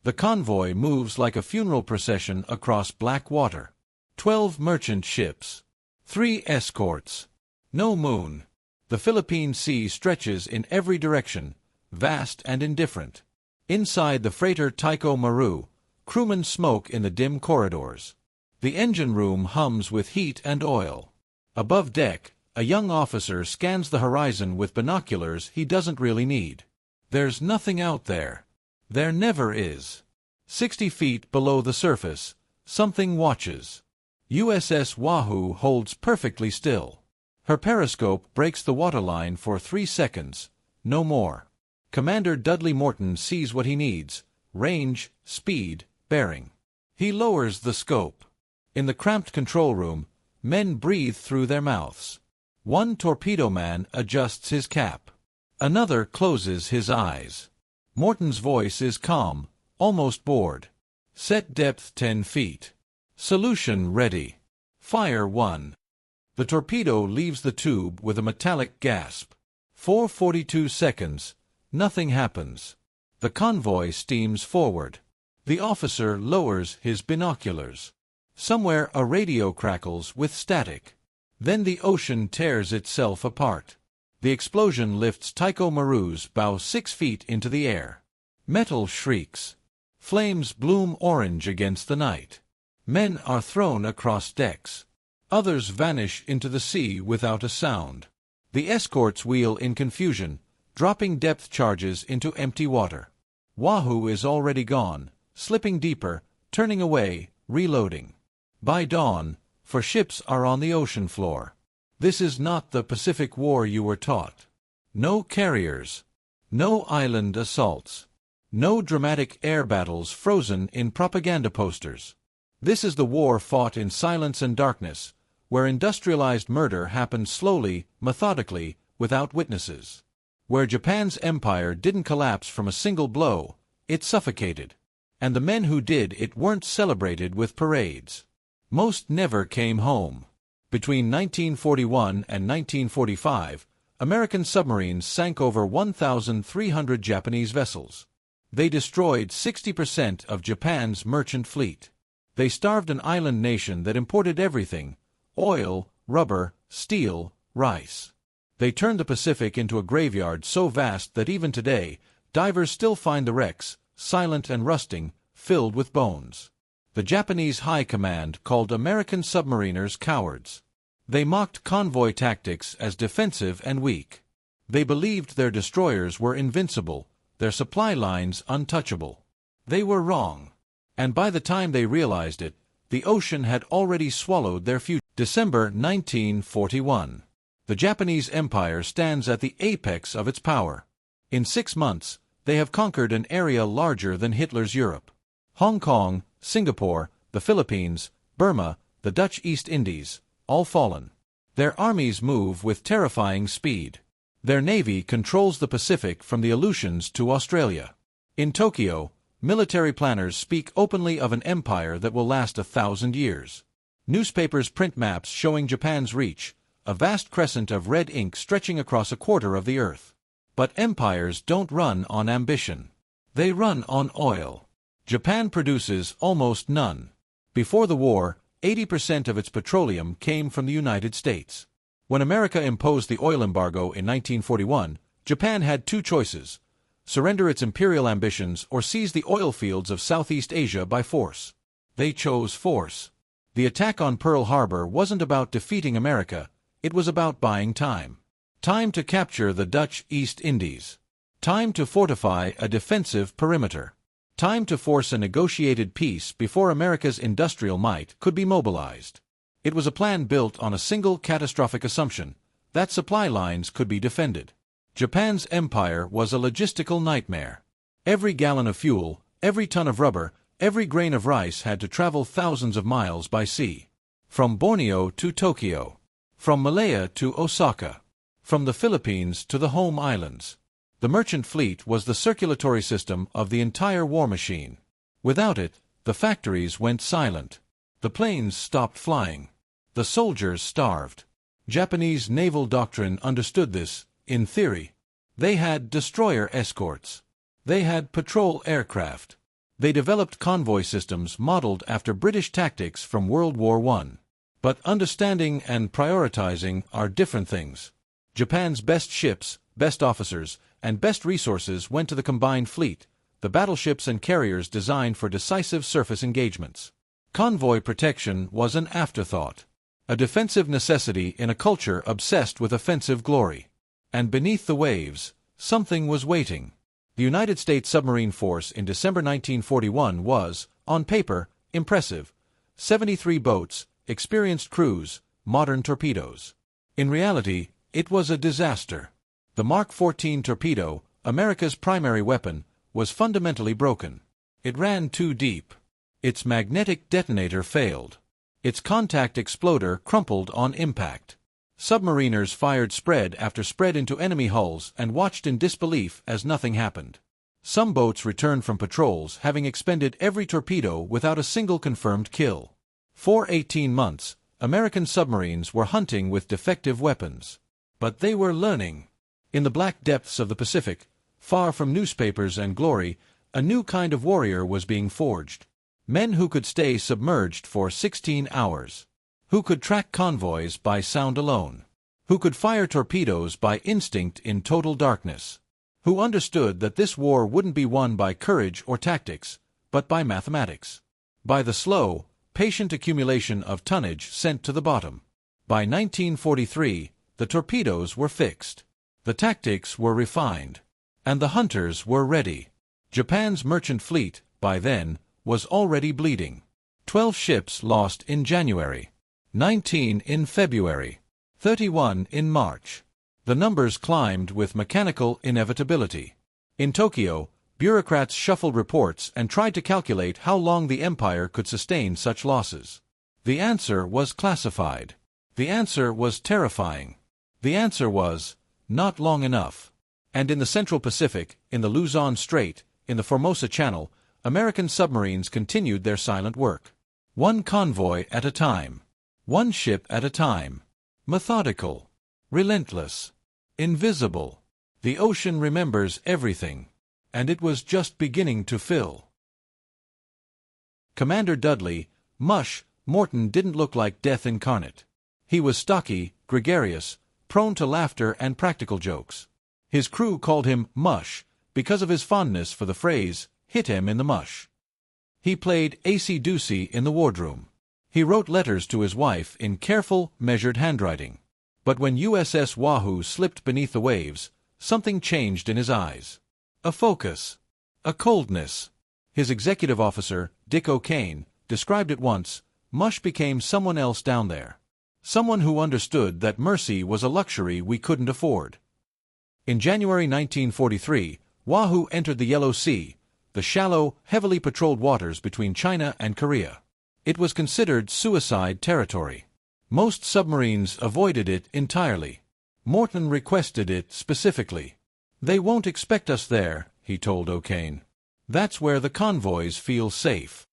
The convoy moves like a funeral procession across black water. 12 merchant ships. 3 escorts. No moon. The Philippine Sea stretches in every direction, vast and indifferent. Inside the freighter Tycho Maru, crewmen smoke in the dim corridors. The engine room hums with heat and oil. Above deck, a young officer scans the horizon with binoculars he doesn't really need. There's nothing out there. There never is. 60 feet below the surface, something watches. USS Wahoo holds perfectly still. Her periscope breaks the waterline for 3 seconds, no more. Commander Dudley Morton sees what he needs: range, speed, bearing. He lowers the scope. In the cramped control room, men breathe through their mouths. One torpedo man adjusts his cap. Another closes his eyes. Morton's voice is calm, almost bored. Set depth 10 feet. Solution ready. Fire 1. The torpedo leaves the tube with a metallic gasp. 4:42 seconds. Nothing happens. The convoy steams forward. The officer lowers his binoculars. Somewhere a radio crackles with static. Then the ocean tears itself apart. The explosion lifts Tycho Maru's bow 6 feet into the air. Metal shrieks. Flames bloom orange against the night. Men are thrown across decks. Others vanish into the sea without a sound. The escorts wheel in confusion, dropping depth charges into empty water. Wahoo is already gone, slipping deeper, turning away, reloading. By dawn, 4 ships are on the ocean floor. This is not the Pacific War you were taught. No carriers. No island assaults. No dramatic air battles frozen in propaganda posters. This is the war fought in silence and darkness, where industrialized murder happened slowly, methodically, without witnesses. Where Japan's empire didn't collapse from a single blow, it suffocated. And the men who did it weren't celebrated with parades. Most never came home. Between 1941 and 1945, American submarines sank over 1,300 Japanese vessels. They destroyed 60% of Japan's merchant fleet. They starved an island nation that imported everything: oil, rubber, steel, rice. They turned the Pacific into a graveyard so vast that even today, divers still find the wrecks, silent and rusting, filled with bones. The Japanese High Command called American submariners cowards. They mocked convoy tactics as defensive and weak. They believed their destroyers were invincible, their supply lines untouchable. They were wrong. And by the time they realized it, the ocean had already swallowed their future. December 1941. The Japanese Empire stands at the apex of its power. In 6 months, they have conquered an area larger than Hitler's Europe. Hong Kong, Singapore, the Philippines, Burma, the Dutch East Indies, all fallen. Their armies move with terrifying speed. Their navy controls the Pacific from the Aleutians to Australia. In Tokyo, military planners speak openly of an empire that will last 1,000 years. Newspapers print maps showing Japan's reach, a vast crescent of red ink stretching across a quarter of the earth. But empires don't run on ambition. They run on oil. Japan produces almost none. Before the war, 80% of its petroleum came from the United States. When America imposed the oil embargo in 1941, Japan had 2 choices: surrender its imperial ambitions or seize the oil fields of Southeast Asia by force. They chose force. The attack on Pearl Harbor wasn't about defeating America, it was about buying time. Time to capture the Dutch East Indies. Time to fortify a defensive perimeter. Time to force a negotiated peace before America's industrial might could be mobilized. It was a plan built on a single catastrophic assumption, that supply lines could be defended. Japan's empire was a logistical nightmare. Every gallon of fuel, every ton of rubber, every grain of rice had to travel thousands of miles by sea. From Borneo to Tokyo. From Malaya to Osaka. From the Philippines to the home islands. The merchant fleet was the circulatory system of the entire war machine. Without it, the factories went silent. The planes stopped flying. The soldiers starved. Japanese naval doctrine understood this, in theory. They had destroyer escorts. They had patrol aircraft. They developed convoy systems modeled after British tactics from World War I. But understanding and prioritizing are different things. Japan's best ships, best officers, and best resources went to the combined fleet, the battleships and carriers designed for decisive surface engagements. Convoy protection was an afterthought, a defensive necessity in a culture obsessed with offensive glory. And beneath the waves, something was waiting. The United States submarine force in December 1941 was, on paper, impressive. 73 boats, experienced crews, modern torpedoes. In reality, it was a disaster. The Mark 14 torpedo, America's primary weapon, was fundamentally broken. It ran too deep. Its magnetic detonator failed. Its contact exploder crumpled on impact. Submariners fired spread after spread into enemy hulls and watched in disbelief as nothing happened. Some boats returned from patrols having expended every torpedo without a single confirmed kill. For 18 months, American submarines were hunting with defective weapons. But they were learning. In the black depths of the Pacific, far from newspapers and glory, a new kind of warrior was being forged. Men who could stay submerged for 16 hours. Who could track convoys by sound alone. Who could fire torpedoes by instinct in total darkness. Who understood that this war wouldn't be won by courage or tactics, but by mathematics. By the slow, patient accumulation of tonnage sent to the bottom. By 1943, the torpedoes were fixed. The tactics were refined. And the hunters were ready. Japan's merchant fleet, by then, was already bleeding. 12 ships lost in January. 19 in February. 31 in March. The numbers climbed with mechanical inevitability. In Tokyo, bureaucrats shuffled reports and tried to calculate how long the empire could sustain such losses. The answer was classified. The answer was terrifying. The answer was, not long enough. And in the Central Pacific, in the Luzon Strait, in the Formosa Channel, American submarines continued their silent work. One convoy at a time. One ship at a time. Methodical. Relentless. Invisible. The ocean remembers everything. And it was just beginning to fill. Commander Dudley, Mush, Morton didn't look like death incarnate. He was stocky, gregarious, prone to laughter and practical jokes. His crew called him Mush because of his fondness for the phrase, hit him in the mush. He played acey-deucey in the wardroom. He wrote letters to his wife in careful, measured handwriting. But when USS Wahoo slipped beneath the waves, something changed in his eyes. A focus. A coldness. His executive officer, Dick O'Kane, described it once, Mush became someone else down there. Someone who understood that mercy was a luxury we couldn't afford. In January 1943, Wahoo entered the Yellow Sea, the shallow, heavily patrolled waters between China and Korea. It was considered suicide territory. Most submarines avoided it entirely. Morton requested it specifically. "They won't expect us there," he told O'Kane. "That's where the convoys feel safe."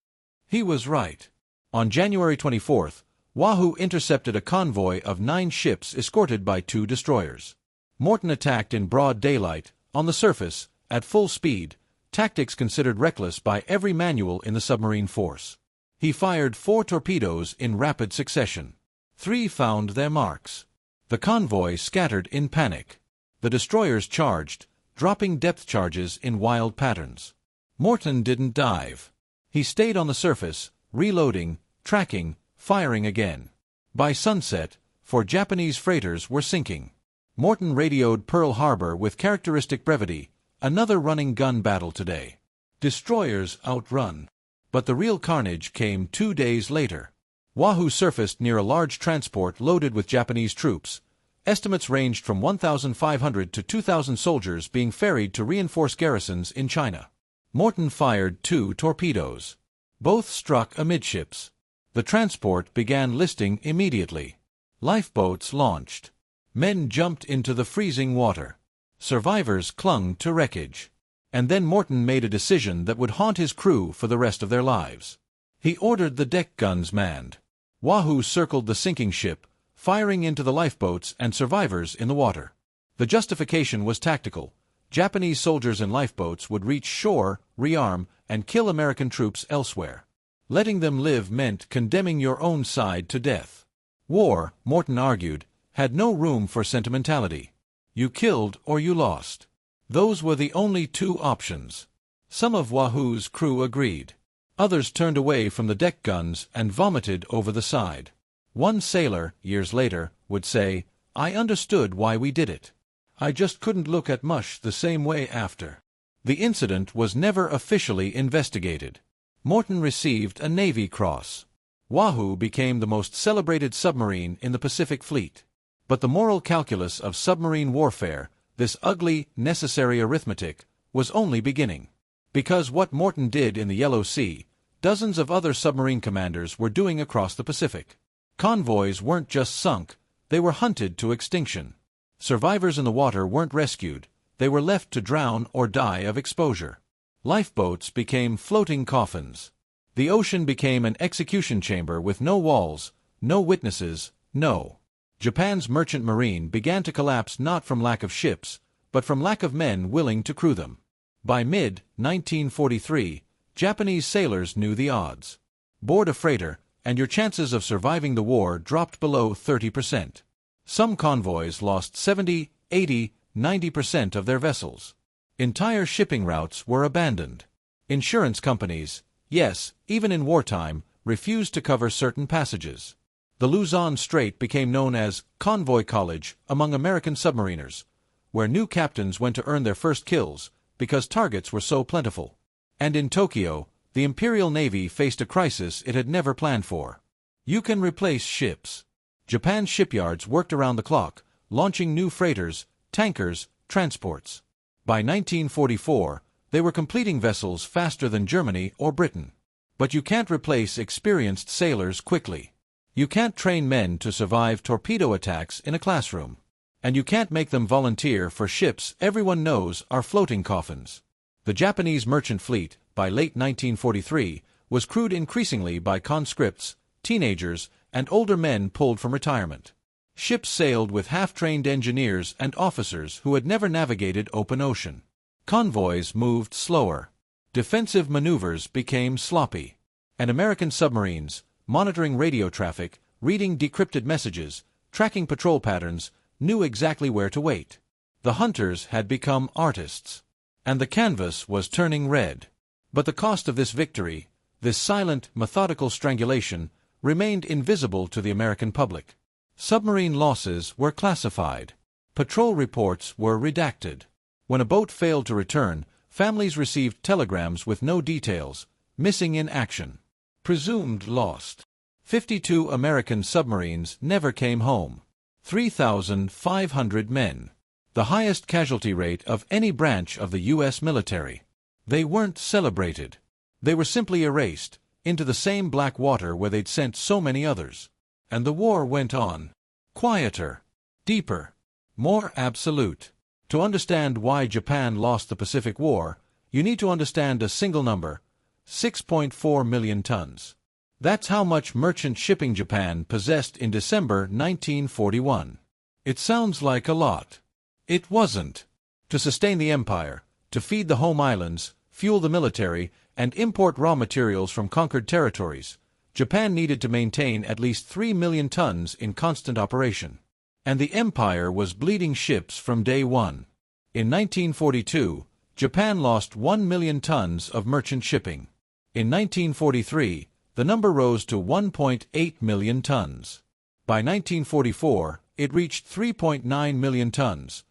He was right. On January 24th, Wahoo intercepted a convoy of 9 ships escorted by 2 destroyers. Morton attacked in broad daylight, on the surface, at full speed, tactics considered reckless by every manual in the submarine force. He fired 4 torpedoes in rapid succession. 3 found their marks. The convoy scattered in panic. The destroyers charged, dropping depth charges in wild patterns. Morton didn't dive. He stayed on the surface, reloading, tracking, firing again. By sunset, 4 Japanese freighters were sinking. Morton radioed Pearl Harbor with characteristic brevity, "Another running gun battle today. Destroyers outrun." But the real carnage came 2 days later. Wahoo surfaced near a large transport loaded with Japanese troops. Estimates ranged from 1,500 to 2,000 soldiers being ferried to reinforce garrisons in China. Morton fired 2 torpedoes. Both struck amidships. The transport began listing immediately. Lifeboats launched. Men jumped into the freezing water. Survivors clung to wreckage. And then Morton made a decision that would haunt his crew for the rest of their lives. He ordered the deck guns manned. Wahoo circled the sinking ship, firing into the lifeboats and survivors in the water. The justification was tactical. Japanese soldiers in lifeboats would reach shore, rearm, and kill American troops elsewhere. Letting them live meant condemning your own side to death. War, Morton argued, had no room for sentimentality. You killed or you lost. Those were the only two options. Some of Wahoo's crew agreed. Others turned away from the deck guns and vomited over the side. One sailor, years later, would say, "I understood why we did it. I just couldn't look at mush the same way after." The incident was never officially investigated. Morton received a Navy Cross. Wahoo became the most celebrated submarine in the Pacific Fleet. But the moral calculus of submarine warfare, this ugly, necessary arithmetic, was only beginning. Because what Morton did in the Yellow Sea, dozens of other submarine commanders were doing across the Pacific. Convoys weren't just sunk, they were hunted to extinction. Survivors in the water weren't rescued, they were left to drown or die of exposure. Lifeboats became floating coffins. The ocean became an execution chamber with no walls, no witnesses, no. Japan's merchant marine began to collapse not from lack of ships, but from lack of men willing to crew them. By mid-1943, Japanese sailors knew the odds. Board a freighter, and your chances of surviving the war dropped below 30%. Some convoys lost 70, 80, 90% of their vessels. Entire shipping routes were abandoned. Insurance companies, yes, even in wartime, refused to cover certain passages. The Luzon Strait became known as Convoy College among American submariners, where new captains went to earn their first kills because targets were so plentiful. And in Tokyo, the Imperial Navy faced a crisis it had never planned for. You can replace ships. Japan's shipyards worked around the clock, launching new freighters, tankers, transports. By 1944, they were completing vessels faster than Germany or Britain. But you can't replace experienced sailors quickly. You can't train men to survive torpedo attacks in a classroom. And you can't make them volunteer for ships everyone knows are floating coffins. The Japanese merchant fleet, by late 1943, was crewed increasingly by conscripts, teenagers, and older men pulled from retirement. Ships sailed with half-trained engineers and officers who had never navigated open ocean. Convoys moved slower. Defensive maneuvers became sloppy. And American submarines, monitoring radio traffic, reading decrypted messages, tracking patrol patterns, knew exactly where to wait. The hunters had become artists. And the canvas was turning red. But the cost of this victory, this silent, methodical strangulation, remained invisible to the American public. Submarine losses were classified. Patrol reports were redacted. When a boat failed to return, families received telegrams with no details, missing in action. Presumed lost. 52 American submarines never came home. 3,500 men. The highest casualty rate of any branch of the U.S. military. They weren't celebrated. They were simply erased, into the same black water where they'd sent so many others. And the war went on. Quieter. Deeper. More absolute. To understand why Japan lost the Pacific War, you need to understand a single number: 6.4 million tons. That's how much merchant shipping Japan possessed in December 1941. It sounds like a lot. It wasn't. To sustain the empire, to feed the home islands, fuel the military, and import raw materials from conquered territories, Japan needed to maintain at least 3 million tons in constant operation. And the empire was bleeding ships from day one. In 1942, Japan lost 1 million tons of merchant shipping. In 1943, the number rose to 1.8 million tons. By 1944, it reached 3.9 million tons,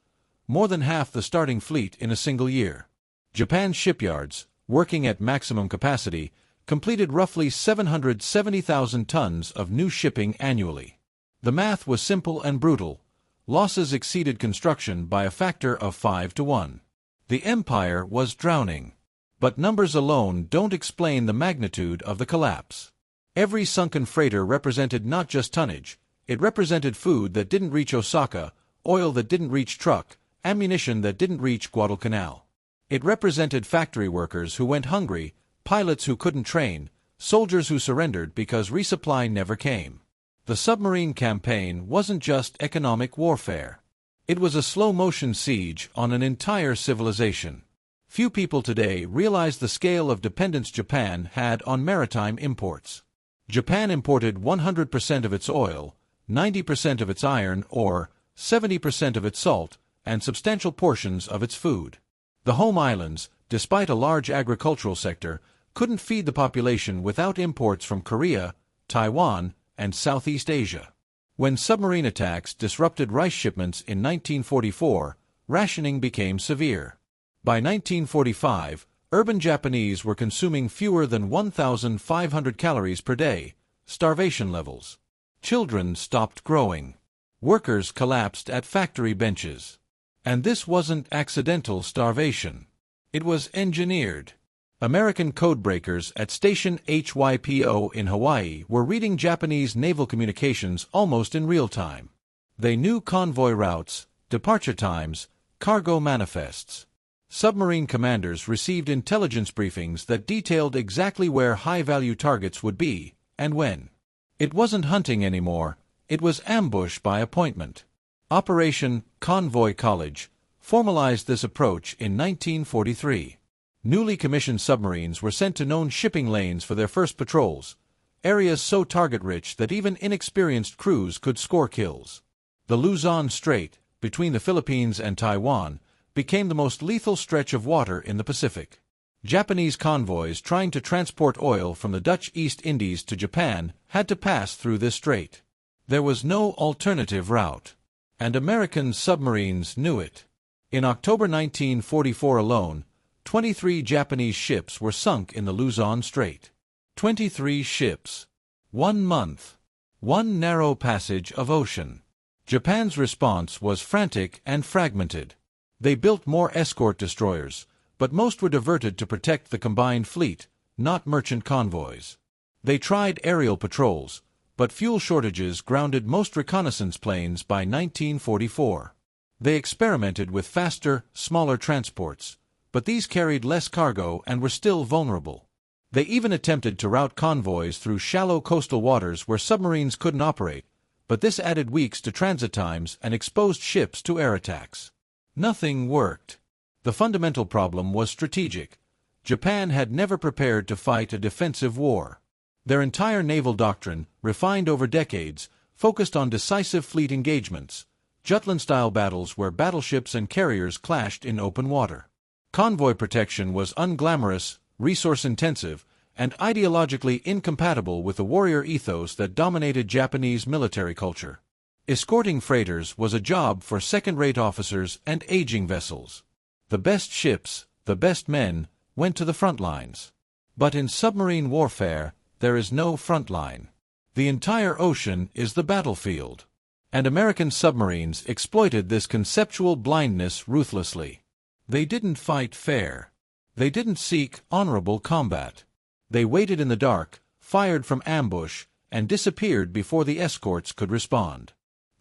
more than half the starting fleet in a single year. Japan's shipyards, working at maximum capacity, completed roughly 770,000 tons of new shipping annually. The math was simple and brutal. Losses exceeded construction by a factor of 5 to 1. The empire was drowning. But numbers alone don't explain the magnitude of the collapse. Every sunken freighter represented not just tonnage, it represented food that didn't reach Osaka, oil that didn't reach truck, ammunition that didn't reach Guadalcanal. It represented factory workers who went hungry, pilots who couldn't train, soldiers who surrendered because resupply never came. The submarine campaign wasn't just economic warfare. It was a slow-motion siege on an entire civilization. Few people today realize the scale of dependence Japan had on maritime imports. Japan imported 100% of its oil, 90% of its iron ore, 70% of its salt, and substantial portions of its food. The home islands, despite a large agricultural sector, couldn't feed the population without imports from Korea, Taiwan, and Southeast Asia. When submarine attacks disrupted rice shipments in 1944, rationing became severe. By 1945, urban Japanese were consuming fewer than 1,500 calories per day, starvation levels. Children stopped growing. Workers collapsed at factory benches. And this wasn't accidental starvation. It was engineered. American codebreakers at Station HYPO in Hawaii were reading Japanese naval communications almost in real time. They knew convoy routes, departure times, cargo manifests. Submarine commanders received intelligence briefings that detailed exactly where high-value targets would be, and when. It wasn't hunting anymore, it was ambush by appointment. Operation Convoy College formalized this approach in 1943. Newly commissioned submarines were sent to known shipping lanes for their first patrols, areas so target-rich that even inexperienced crews could score kills. The Luzon Strait, between the Philippines and Taiwan, became the most lethal stretch of water in the Pacific. Japanese convoys trying to transport oil from the Dutch East Indies to Japan had to pass through this strait. There was no alternative route. And American submarines knew it. In October 1944 alone, 23 Japanese ships were sunk in the Luzon Strait. 23 ships. 1 month. One narrow passage of ocean. Japan's response was frantic and fragmented. They built more escort destroyers, but most were diverted to protect the combined fleet, not merchant convoys. They tried aerial patrols, but fuel shortages grounded most reconnaissance planes by 1944. They experimented with faster, smaller transports, but these carried less cargo and were still vulnerable. They even attempted to route convoys through shallow coastal waters where submarines couldn't operate, but this added weeks to transit times and exposed ships to air attacks. Nothing worked. The fundamental problem was strategic. Japan had never prepared to fight a defensive war. Their entire naval doctrine, refined over decades, focused on decisive fleet engagements, Jutland-style battles where battleships and carriers clashed in open water. Convoy protection was unglamorous, resource-intensive, and ideologically incompatible with the warrior ethos that dominated Japanese military culture. Escorting freighters was a job for second-rate officers and aging vessels. The best ships, the best men, went to the front lines. But in submarine warfare, there is no front line. The entire ocean is the battlefield. And American submarines exploited this conceptual blindness ruthlessly. They didn't fight fair. They didn't seek honorable combat. They waited in the dark, fired from ambush, and disappeared before the escorts could respond.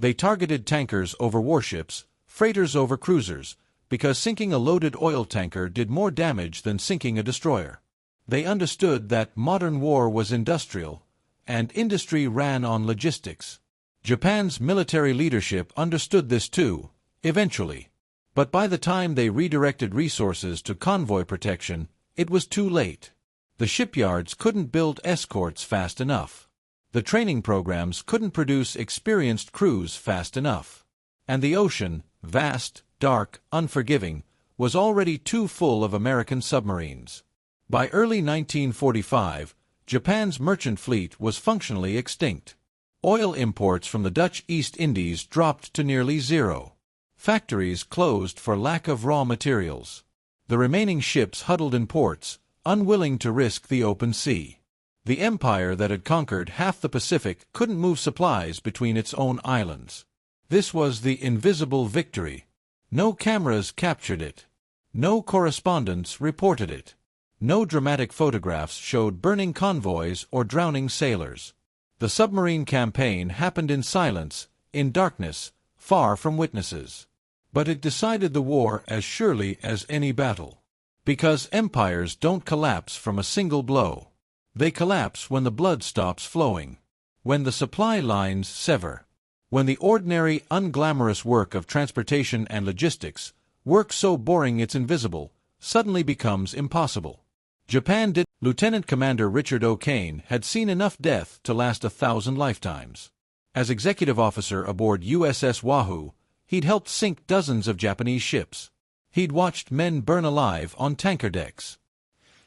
They targeted tankers over warships, freighters over cruisers, because sinking a loaded oil tanker did more damage than sinking a destroyer. They understood that modern war was industrial, and industry ran on logistics. Japan's military leadership understood this too, eventually. But by the time they redirected resources to convoy protection, it was too late. The shipyards couldn't build escorts fast enough. The training programs couldn't produce experienced crews fast enough. And the ocean, vast, dark, unforgiving, was already too full of American submarines. By early 1945, Japan's merchant fleet was functionally extinct. Oil imports from the Dutch East Indies dropped to nearly zero. Factories closed for lack of raw materials. The remaining ships huddled in ports, unwilling to risk the open sea. The empire that had conquered half the Pacific couldn't move supplies between its own islands. This was the invisible victory. No cameras captured it. No correspondents reported it. No dramatic photographs showed burning convoys or drowning sailors. The submarine campaign happened in silence, in darkness, far from witnesses. But it decided the war as surely as any battle. Because empires don't collapse from a single blow. They collapse when the blood stops flowing. When the supply lines sever. When the ordinary, unglamorous work of transportation and logistics, work so boring it's invisible, suddenly becomes impossible. Japan did. Lieutenant Commander Richard O'Kane had seen enough death to last 1,000 lifetimes. As executive officer aboard USS Wahoo, he'd helped sink dozens of Japanese ships. He'd watched men burn alive on tanker decks.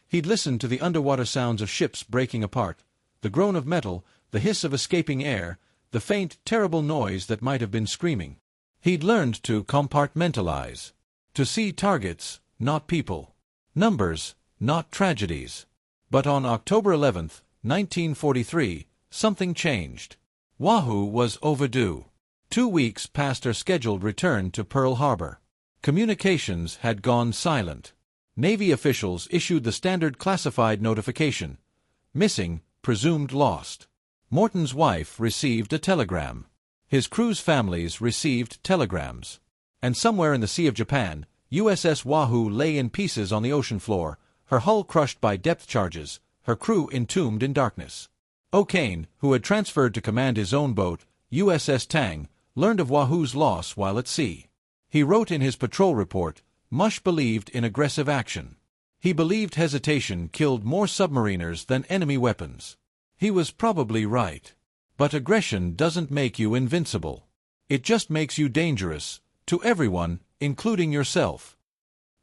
He'd listened to the underwater sounds of ships breaking apart, the groan of metal, the hiss of escaping air, the faint, terrible noise that might have been screaming. He'd learned to compartmentalize, to see targets, not people, numbers, not tragedies. But on October 11, 1943, something changed. Wahoo was overdue. 2 weeks past her scheduled return to Pearl Harbor. Communications had gone silent. Navy officials issued the standard classified notification: missing, presumed lost. Morton's wife received a telegram. His crew's families received telegrams. And somewhere in the Sea of Japan, USS Wahoo lay in pieces on the ocean floor, her hull crushed by depth charges, her crew entombed in darkness. O'Kane, who had transferred to command his own boat, USS Tang, learned of Wahoo's loss while at sea. He wrote in his patrol report, "Mush believed in aggressive action. He believed hesitation killed more submariners than enemy weapons." He was probably right. But aggression doesn't make you invincible. It just makes you dangerous, to everyone, including yourself.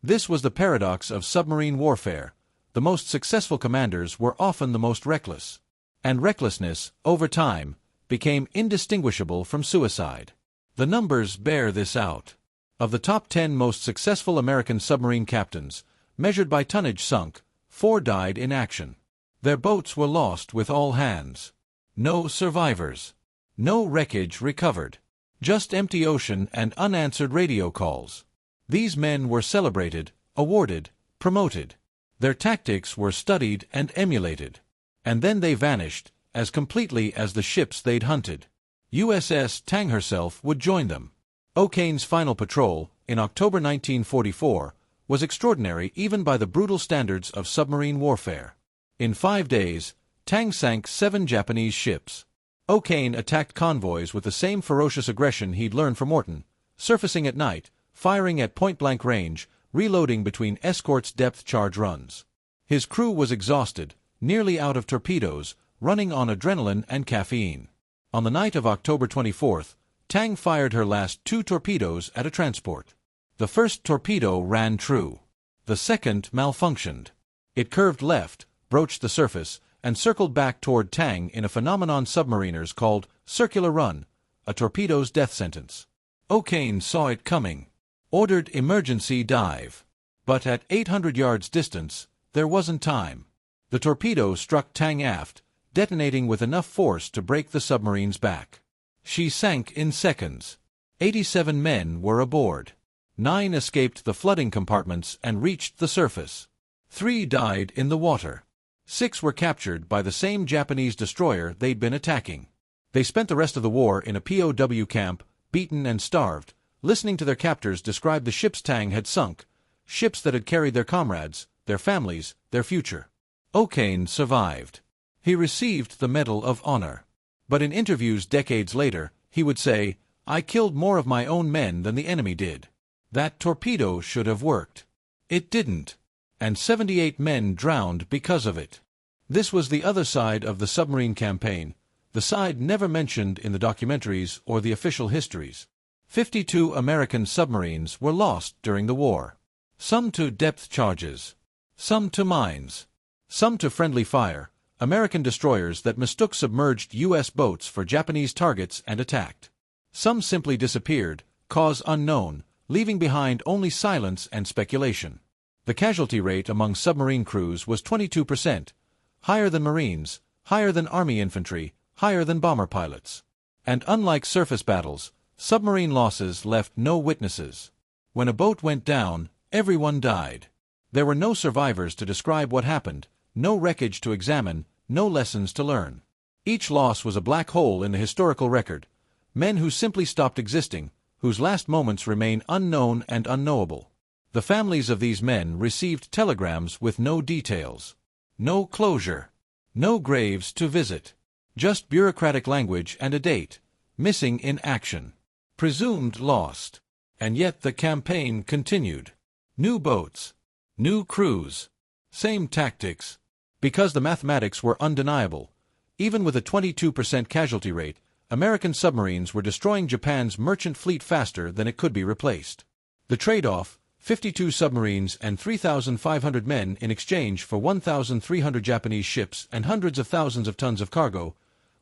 This was the paradox of submarine warfare. The most successful commanders were often the most reckless. And recklessness, over time, became indistinguishable from suicide. The numbers bear this out. Of the top 10 most successful American submarine captains, measured by tonnage sunk, 4 died in action. Their boats were lost with all hands. No survivors. No wreckage recovered. Just empty ocean and unanswered radio calls. These men were celebrated, awarded, promoted. Their tactics were studied and emulated. And then they vanished, as completely as the ships they'd hunted. USS Tang herself would join them. O'Kane's final patrol, in October 1944, was extraordinary even by the brutal standards of submarine warfare. In 5 days, Tang sank 7 Japanese ships. O'Kane attacked convoys with the same ferocious aggression he'd learned from Morton, surfacing at night, firing at point-blank range, reloading between escorts' depth charge runs. His crew was exhausted, nearly out of torpedoes, running on adrenaline and caffeine. On the night of October 24th, Tang fired her last 2 torpedoes at a transport. The first torpedo ran true. The second malfunctioned. It curved left, broached the surface, and circled back toward Tang in a phenomenon submariners called circular run, a torpedo's death sentence. O'Kane saw it coming. Ordered emergency dive. But at 800 yards distance, there wasn't time. The torpedo struck Tang aft, detonating with enough force to break the submarine's back. She sank in seconds. 87 men were aboard. 9 escaped the flooding compartments and reached the surface. 3 died in the water. 6 were captured by the same Japanese destroyer they'd been attacking. They spent the rest of the war in a POW camp, beaten and starved, listening to their captors describe the ships Tang had sunk, ships that had carried their comrades, their families, their future. O'Kane survived. He received the Medal of Honor. But in interviews decades later, he would say, "I killed more of my own men than the enemy did. That torpedo should have worked. It didn't. And 78 men drowned because of it." This was the other side of the submarine campaign, the side never mentioned in the documentaries or the official histories. 52 American submarines were lost during the war. Some to depth charges. Some to mines. Some to friendly fire, American destroyers that mistook submerged U.S. boats for Japanese targets and attacked. Some simply disappeared, cause unknown, leaving behind only silence and speculation. The casualty rate among submarine crews was 22%, higher than Marines, higher than Army infantry, higher than bomber pilots. And unlike surface battles, submarine losses left no witnesses. When a boat went down, everyone died. There were no survivors to describe what happened, no wreckage to examine, no lessons to learn. Each loss was a black hole in the historical record, men who simply stopped existing, whose last moments remain unknown and unknowable. The families of these men received telegrams with no details, no closure, no graves to visit, just bureaucratic language and a date, missing in action, presumed lost. And yet the campaign continued. New boats, New crews. Same tactics. Because the mathematics were undeniable, even with a 22% casualty rate, American submarines were destroying Japan's merchant fleet faster than it could be replaced. The trade-off, 52 submarines and 3,500 men in exchange for 1,300 Japanese ships and hundreds of thousands of tons of cargo,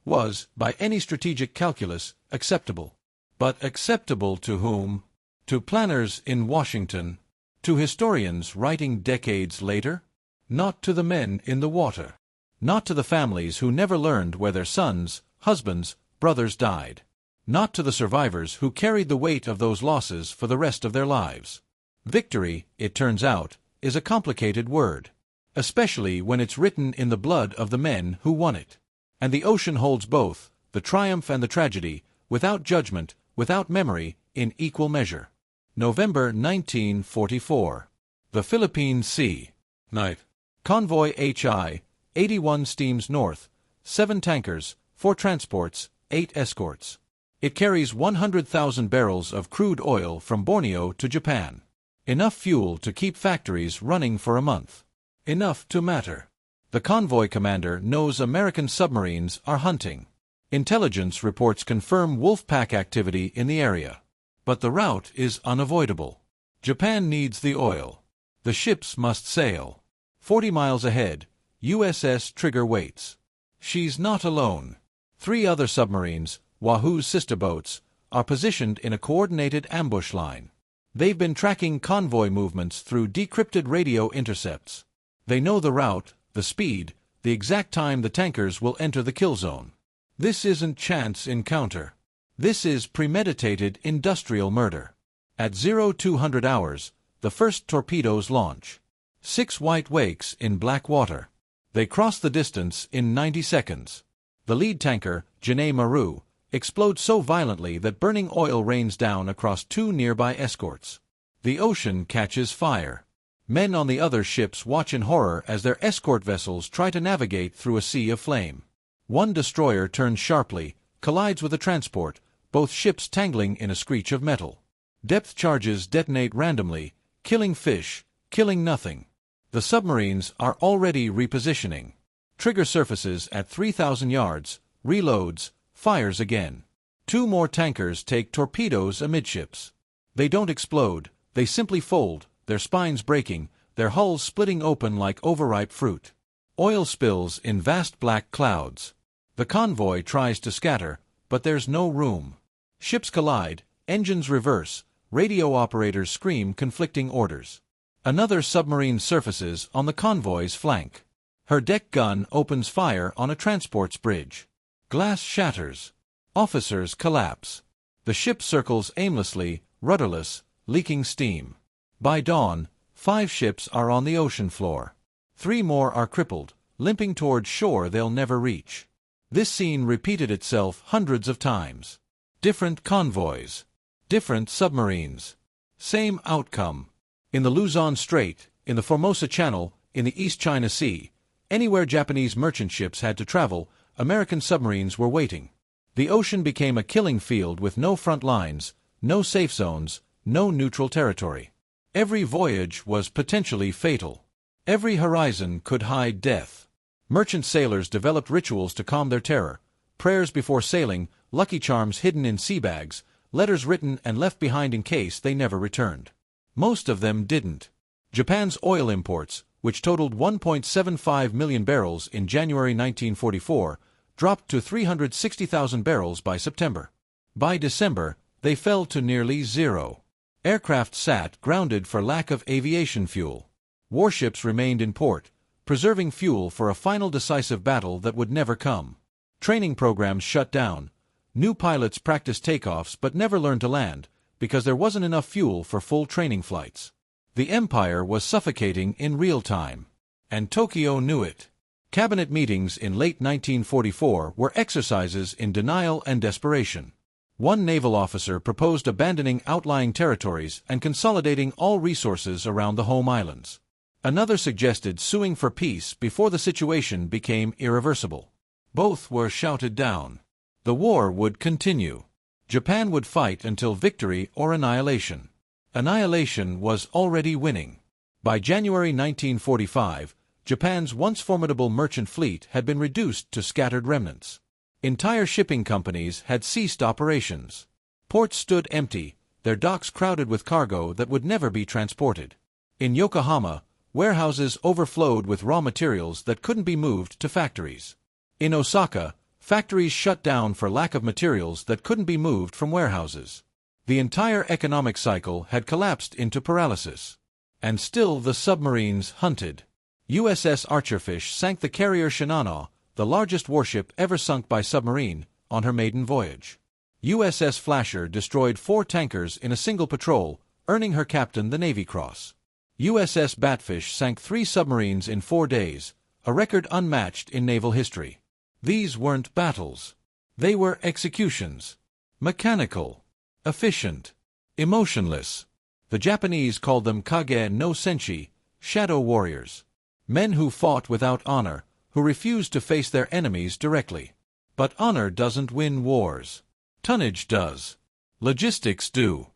was, by any strategic calculus, acceptable. But acceptable to whom? To planners in Washington? To historians writing decades later? Not to the men in the water. Not to the families who never learned where their sons, husbands, brothers died. Not to the survivors who carried the weight of those losses for the rest of their lives. Victory, it turns out, is a complicated word, especially when it's written in the blood of the men who won it. And the ocean holds both, the triumph and the tragedy, without judgment, without memory, in equal measure. November 1944. The Philippine Sea. Night. Convoy HI, 81 steams north, 7 tankers, 4 transports, 8 escorts. It carries 100,000 barrels of crude oil from Borneo to Japan. Enough fuel to keep factories running for a month. Enough to matter. The convoy commander knows American submarines are hunting. Intelligence reports confirm Wolfpack activity in the area. But the route is unavoidable. Japan needs the oil. The ships must sail. 40 miles ahead, USS Trigger waits. She's not alone. 3 other submarines, Wahoo's sister boats, are positioned in a coordinated ambush line. They've been tracking convoy movements through decrypted radio intercepts. They know the route, the speed, the exact time the tankers will enter the kill zone. This isn't chance encounter. This is premeditated industrial murder. At 0200 hours, the first torpedoes launch. 6 white wakes in black water. They cross the distance in 90 seconds. The lead tanker, Janae Maru, explodes so violently that burning oil rains down across 2 nearby escorts. The ocean catches fire. Men on the other ships watch in horror as their escort vessels try to navigate through a sea of flame. One destroyer turns sharply, collides with a transport, both ships tangling in a screech of metal. Depth charges detonate randomly, killing fish, killing nothing. The submarines are already repositioning. Trigger surfaces at 3,000 yards, reloads, fires again. 2 more tankers take torpedoes amidships. They don't explode, they simply fold, their spines breaking, their hulls splitting open like overripe fruit. Oil spills in vast black clouds. The convoy tries to scatter, but there's no room. Ships collide, engines reverse, radio operators scream conflicting orders. Another submarine surfaces on the convoy's flank. Her deck gun opens fire on a transport's bridge. Glass shatters. Officers collapse. The ship circles aimlessly, rudderless, leaking steam. By dawn, 5 ships are on the ocean floor. 3 more are crippled, limping toward shore they'll never reach. This scene repeated itself hundreds of times. Different convoys. Different submarines. Same outcome. In the Luzon Strait, in the Formosa Channel, in the East China Sea, anywhere Japanese merchant ships had to travel, American submarines were waiting. The ocean became a killing field with no front lines, no safe zones, no neutral territory. Every voyage was potentially fatal. Every horizon could hide death. Merchant sailors developed rituals to calm their terror, prayers before sailing, lucky charms hidden in sea bags, letters written and left behind in case they never returned. Most of them didn't. Japan's oil imports, which totaled 1.75 million barrels in January 1944, dropped to 360,000 barrels by September. By December, they fell to nearly zero. Aircraft sat grounded for lack of aviation fuel. Warships remained in port, preserving fuel for a final decisive battle that would never come. Training programs shut down. New pilots practiced takeoffs but never learned to land, because there wasn't enough fuel for full training flights. The empire was suffocating in real time. And Tokyo knew it. Cabinet meetings in late 1944 were exercises in denial and desperation. One naval officer proposed abandoning outlying territories and consolidating all resources around the home islands. Another suggested suing for peace before the situation became irreversible. Both were shouted down. The war would continue. Japan would fight until victory or annihilation. Annihilation was already winning. By January 1945, Japan's once formidable merchant fleet had been reduced to scattered remnants. Entire shipping companies had ceased operations. Ports stood empty, their docks crowded with cargo that would never be transported. In Yokohama, warehouses overflowed with raw materials that couldn't be moved to factories. In Osaka, factories shut down for lack of materials that couldn't be moved from warehouses. The entire economic cycle had collapsed into paralysis. And still the submarines hunted. USS Archerfish sank the carrier Shinano, the largest warship ever sunk by submarine, on her maiden voyage. USS Flasher destroyed 4 tankers in a single patrol, earning her captain the Navy Cross. USS Batfish sank 3 submarines in 4 days, a record unmatched in naval history. These weren't battles. They were executions. Mechanical. Efficient. Emotionless. The Japanese called them Kage no Senshi, shadow warriors. Men who fought without honor, who refused to face their enemies directly. But honor doesn't win wars. Tonnage does. Logistics do.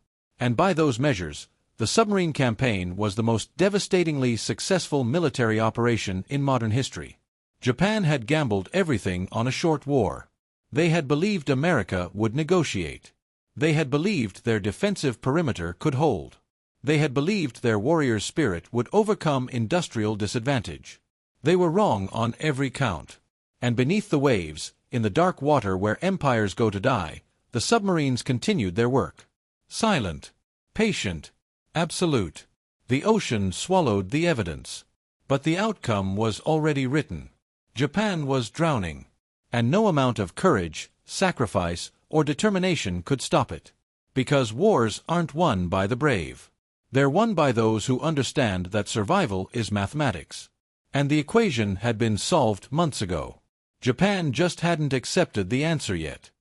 And by those measures, the submarine campaign was the most devastatingly successful military operation in modern history. Japan had gambled everything on a short war. They had believed America would negotiate. They had believed their defensive perimeter could hold. They had believed their warrior spirit would overcome industrial disadvantage. They were wrong on every count. And beneath the waves, in the dark water where empires go to die, the submarines continued their work. Silent, patient, absolute. The ocean swallowed the evidence. But the outcome was already written. Japan was drowning. And no amount of courage, sacrifice, or determination could stop it. Because wars aren't won by the brave. They're won by those who understand that survival is mathematics. And the equation had been solved months ago. Japan just hadn't accepted the answer yet.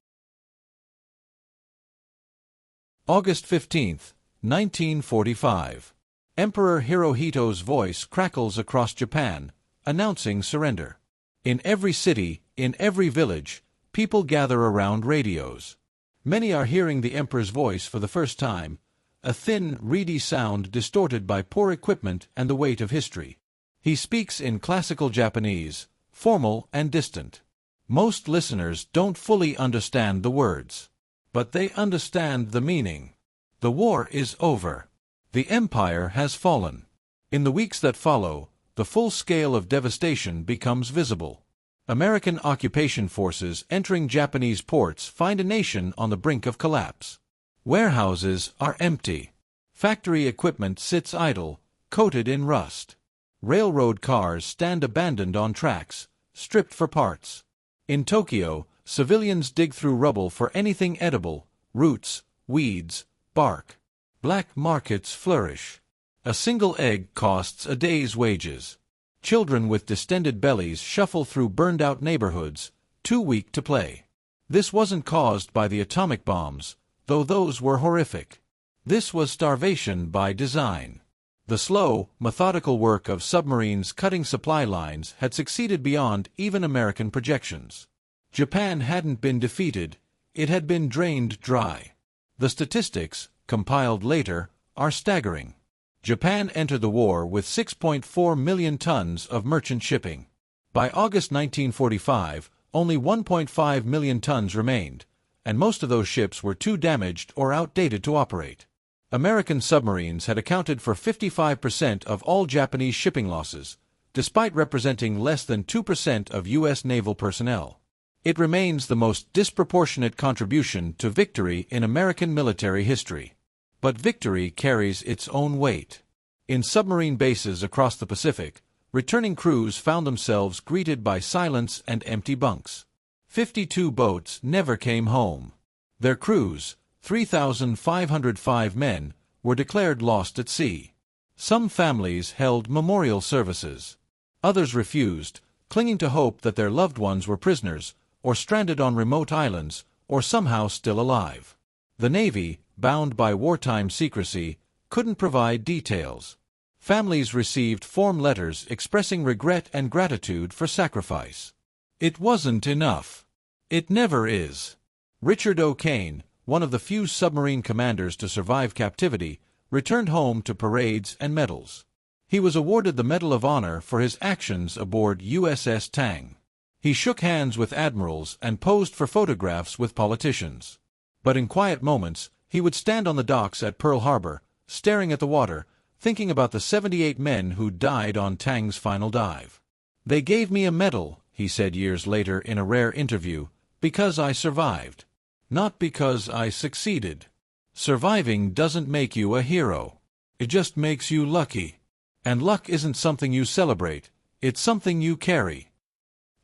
August 15, 1945. Emperor Hirohito's voice crackles across Japan, announcing surrender. In every city, in every village, people gather around radios. Many are hearing the emperor's voice for the first time, a thin, reedy sound distorted by poor equipment and the weight of history. He speaks in classical Japanese, formal and distant. Most listeners don't fully understand the words. But they understand the meaning. The war is over. The empire has fallen. In the weeks that follow, the full scale of devastation becomes visible. American occupation forces entering Japanese ports find a nation on the brink of collapse. Warehouses are empty. Factory equipment sits idle, coated in rust. Railroad cars stand abandoned on tracks, stripped for parts. In Tokyo, civilians dig through rubble for anything edible, roots, weeds, bark. Black markets flourish. A single egg costs a day's wages. Children with distended bellies shuffle through burned-out neighborhoods, too weak to play. This wasn't caused by the atomic bombs, though those were horrific. This was starvation by design. The slow, methodical work of submarines cutting supply lines had succeeded beyond even American projections. Japan hadn't been defeated, it had been drained dry. The statistics, compiled later, are staggering. Japan entered the war with 6.4 million tons of merchant shipping. By August 1945, only 1.5 million tons remained, and most of those ships were too damaged or outdated to operate. American submarines had accounted for 55% of all Japanese shipping losses, despite representing less than 2% of U.S. naval personnel. It remains the most disproportionate contribution to victory in American military history. But victory carries its own weight. In submarine bases across the Pacific, returning crews found themselves greeted by silence and empty bunks. 52 boats never came home. Their crews, 3,505 men, were declared lost at sea. Some families held memorial services. Others refused, clinging to hope that their loved ones were prisoners, or stranded on remote islands, or somehow still alive. The Navy, bound by wartime secrecy, couldn't provide details. Families received form letters expressing regret and gratitude for sacrifice. It wasn't enough. It never is. Richard O'Kane, one of the few submarine commanders to survive captivity, returned home to parades and medals. He was awarded the Medal of Honor for his actions aboard USS Tang. He shook hands with admirals and posed for photographs with politicians. But in quiet moments, he would stand on the docks at Pearl Harbor, staring at the water, thinking about the 78 men who died on Tang's final dive. "They gave me a medal," he said years later in a rare interview, "because I survived. Not because I succeeded. Surviving doesn't make you a hero. It just makes you lucky. And luck isn't something you celebrate, it's something you carry."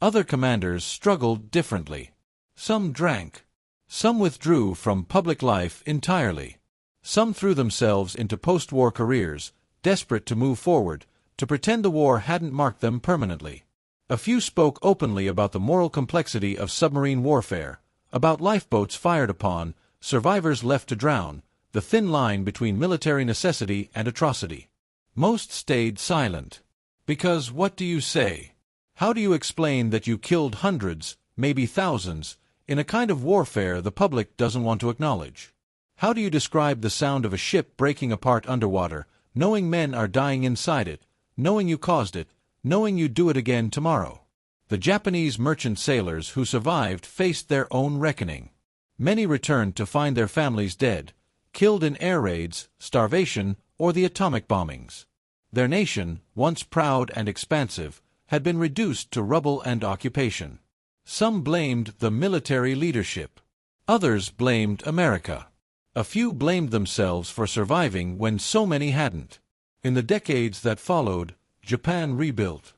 Other commanders struggled differently. Some drank. Some withdrew from public life entirely. Some threw themselves into post-war careers, desperate to move forward, to pretend the war hadn't marked them permanently. A few spoke openly about the moral complexity of submarine warfare, about lifeboats fired upon, survivors left to drown, the thin line between military necessity and atrocity. Most stayed silent. Because what do you say? How do you explain that you killed hundreds, maybe thousands, in a kind of warfare the public doesn't want to acknowledge? How do you describe the sound of a ship breaking apart underwater, knowing men are dying inside it, knowing you caused it, knowing you'd do it again tomorrow? The Japanese merchant sailors who survived faced their own reckoning. Many returned to find their families dead, killed in air raids, starvation, or the atomic bombings. Their nation, once proud and expansive, had been reduced to rubble and occupation. Some blamed the military leadership. Others blamed America. A few blamed themselves for surviving when so many hadn't. In the decades that followed, Japan rebuilt.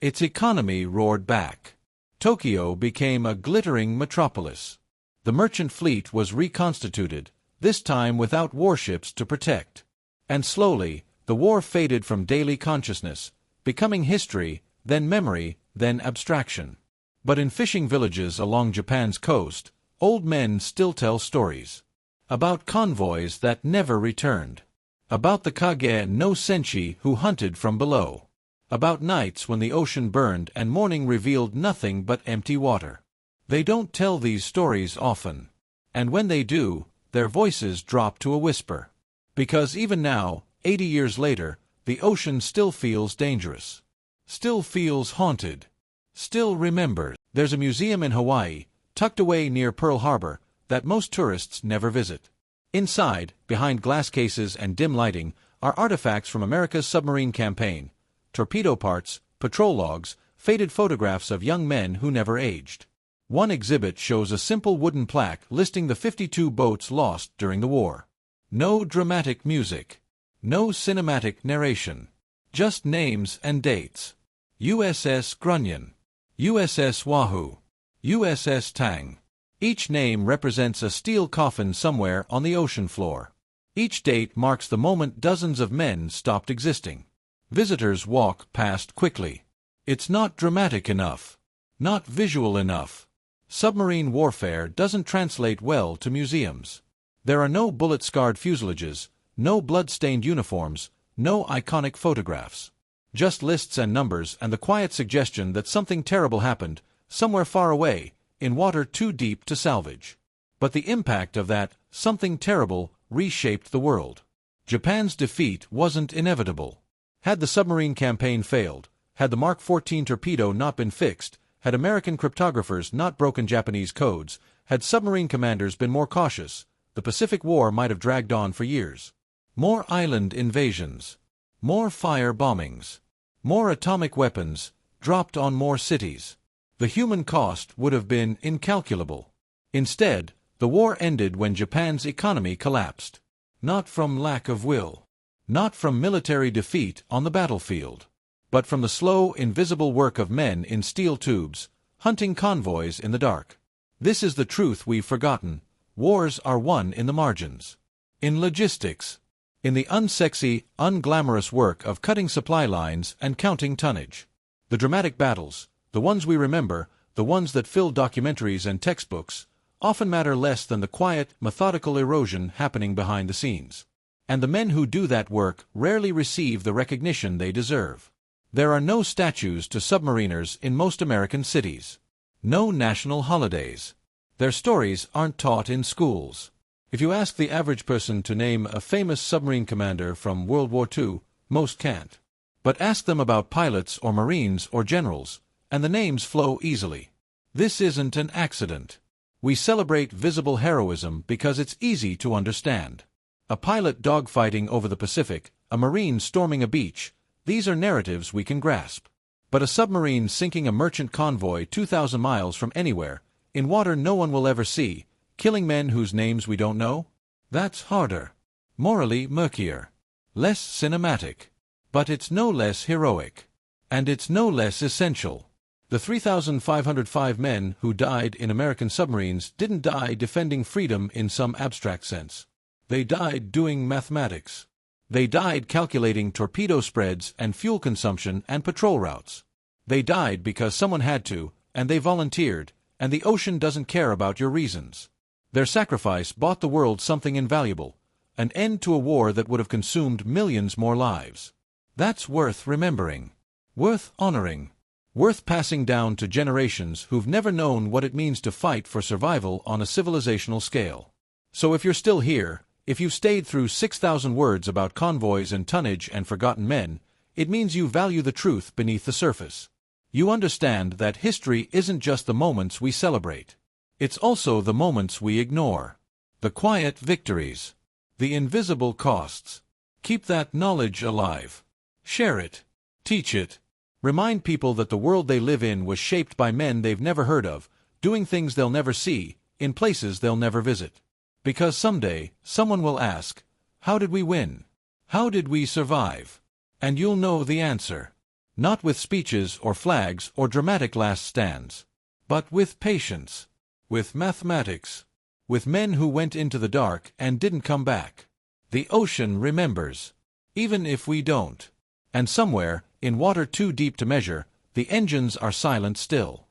Its economy roared back. Tokyo became a glittering metropolis. The merchant fleet was reconstituted, this time without warships to protect. And slowly, the war faded from daily consciousness, becoming history, then memory, then abstraction. But in fishing villages along Japan's coast, old men still tell stories. About convoys that never returned. About the Kage no Senshi who hunted from below. About nights when the ocean burned and morning revealed nothing but empty water. They don't tell these stories often. And when they do, their voices drop to a whisper. Because even now, 80 years later, the ocean still feels dangerous. Still feels haunted. Still remembers. There's a museum in Hawaii, tucked away near Pearl Harbor, that most tourists never visit. Inside, behind glass cases and dim lighting, are artifacts from America's submarine campaign, torpedo parts, patrol logs, faded photographs of young men who never aged. One exhibit shows a simple wooden plaque listing the 52 boats lost during the war. No dramatic music. No cinematic narration. Just names and dates. USS Grunion. USS Wahoo. USS Tang. Each name represents a steel coffin somewhere on the ocean floor. Each date marks the moment dozens of men stopped existing. Visitors walk past quickly. It's not dramatic enough. Not visual enough. Submarine warfare doesn't translate well to museums. There are no bullet-scarred fuselages, no blood-stained uniforms, no iconic photographs. Just lists and numbers and the quiet suggestion that something terrible happened, somewhere far away, in water too deep to salvage. But the impact of that something terrible reshaped the world. Japan's defeat wasn't inevitable. Had the submarine campaign failed, had the Mark 14 torpedo not been fixed, had American cryptographers not broken Japanese codes, had submarine commanders been more cautious, the Pacific War might have dragged on for years. More island invasions. More fire bombings. More atomic weapons, dropped on more cities. The human cost would have been incalculable. Instead, the war ended when Japan's economy collapsed. Not from lack of will. Not from military defeat on the battlefield. But from the slow, invisible work of men in steel tubes, hunting convoys in the dark. This is the truth we've forgotten. Wars are won in the margins. In logistics. In the unsexy, unglamorous work of cutting supply lines and counting tonnage. The dramatic battles, the ones we remember, the ones that fill documentaries and textbooks, often matter less than the quiet, methodical erosion happening behind the scenes. And the men who do that work rarely receive the recognition they deserve. There are no statues to submariners in most American cities. No national holidays. Their stories aren't taught in schools. If you ask the average person to name a famous submarine commander from World War II, most can't. But ask them about pilots or marines or generals, and the names flow easily. This isn't an accident. We celebrate visible heroism because it's easy to understand. A pilot dogfighting over the Pacific, a marine storming a beach, these are narratives we can grasp. But a submarine sinking a merchant convoy 2,000 miles from anywhere, in water no one will ever see, killing men whose names we don't know? That's harder. Morally murkier. Less cinematic. But it's no less heroic. And it's no less essential. The 3,505 men who died in American submarines didn't die defending freedom in some abstract sense. They died doing mathematics. They died calculating torpedo spreads and fuel consumption and patrol routes. They died because someone had to, and they volunteered, and the ocean doesn't care about your reasons. Their sacrifice bought the world something invaluable, an end to a war that would have consumed millions more lives. That's worth remembering. Worth honoring. Worth passing down to generations who've never known what it means to fight for survival on a civilizational scale. So if you're still here, if you've stayed through 6,000 words about convoys and tonnage and forgotten men, it means you value the truth beneath the surface. You understand that history isn't just the moments we celebrate. It's also the moments we ignore. The quiet victories. The invisible costs. Keep that knowledge alive. Share it. Teach it. Remind people that the world they live in was shaped by men they've never heard of, doing things they'll never see, in places they'll never visit. Because someday, someone will ask, how did we win? How did we survive? And you'll know the answer. Not with speeches or flags or dramatic last stands, but with patience, with mathematics, with men who went into the dark and didn't come back. The ocean remembers, even if we don't. And somewhere, in water too deep to measure, the engines are silent still.